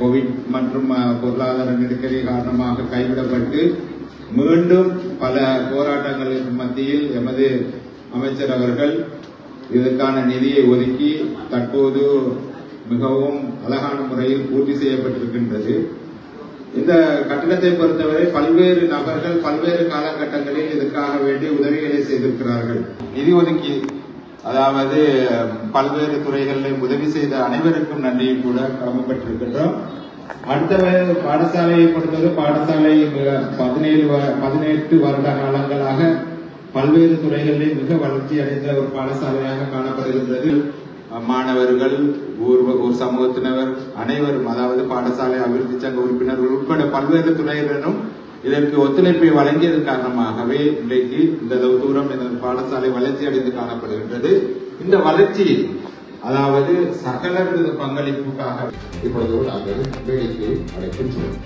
Covid மற்றும் பொருளாதார நெருக்கடி காரணமாக கைவிடப்பட்டு மீண்டும் பல போராட்டங்களுக்கு மத்தியில் எமது அமைச்சர் அவர்கள் இதற்கான நிதியை ஒதுக்கி தற்போது மிகவும் அழகான முறையில் பூர்த்தி செய்யப்பட்டிருக்கின்றது. இந்த கட்டடத்தை பொறுத்தவரை பல்வேறு நபர்கள் பல்வேறு காலகட்டங்களில் இதற்காக வேண்டி உதவிகளை செய்திருக்கிறார்கள். நிதி ஒதுக்கி அதாவது பல்வேறு துறைகளில் உதவி செய்த அனைவருக்கும் நன்றியும் கூட கடமைப்பட்டிருக்கின்றோம். அடுத்த பாடசாலையை பொறுத்தவரை பாடசாலை 18 வருட காலங்களாக பல்வேறு துறைகளில் மிக வளர்ச்சி அடைந்த ஒரு பாடசாலையாக காணப்படுகின்றது. மாணவர்கள், ஊர் சமூகத்தினர் அனைவரும், அதாவது பாடசாலை அபிவிருத்தி சங்க உறுப்பினர்கள் உட்பட பல்வேறு துறையினரும் இதற்கு ஒத்துழைப்பை வழங்கியதன் காரணமாகவே இன்றைக்கு இந்த தூரம் இந்த பாடசாலை வளர்ச்சி அடைந்து காணப்படுகின்றது. இந்த வளர்ச்சி அதாவது சகலரது பங்களிப்புக்காக இப்பொழுது நாங்கள் வேலைக்கு அழைக்கின்றோம்.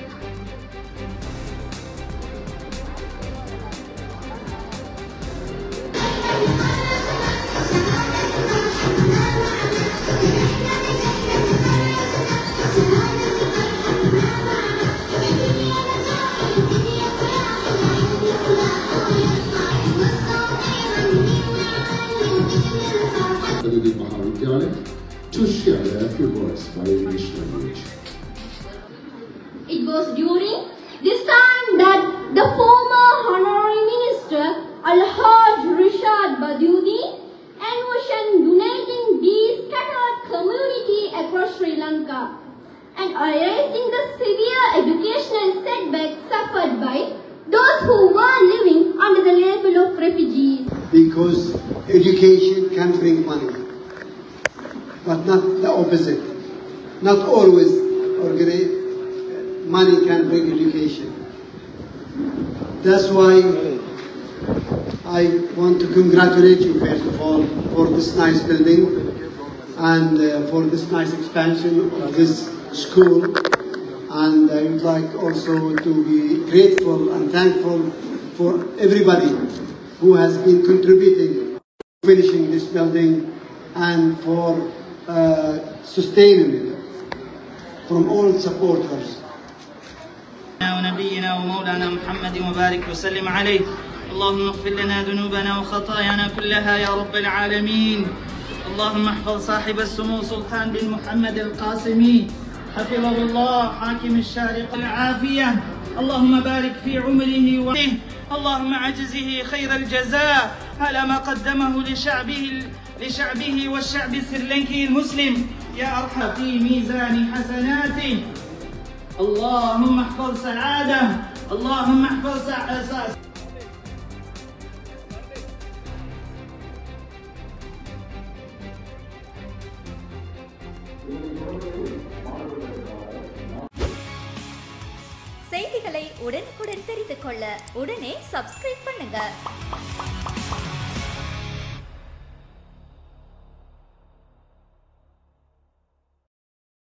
To share their few words by English language. It was during this time that the former Honorary Minister Al-Haj Rishad Badudi envisioned uniting these scattered community across Sri Lanka and erasing the severe educational setbacks suffered by those who were living under the label of refugees. Because education can bring money, but not the opposite. Not always money can bring education. That's why I want to congratulate you first of all for this nice building and for this nice expansion of this school. And I would like also to be grateful and thankful for everybody who has been contributing to finishing this building and for sustaining it from all supporters. ونبينا ومولانا محمد وبارك وسلم عليه. اللهم اغفر لنا ذنوبنا وخطايانا كلها يا رب العالمين. اللهم احفظ صاحب السمو سلطان بن محمد القاسمي حفظه الله حاكم الشارقة العافية. اللهم بارك في عمره وعمره. اللهم عجزه خير الجزاء على ما قدمه لشعبه والشعب السريلانكي المسلم يا أرحم في ميزان حسناته. اللهم احفظ سعادة. اللهم احفظ سعادة. செய்திகளை உடனுக்குடன் தெரிந்து கொள்ள உடனே subscribe பண்ணுங்க.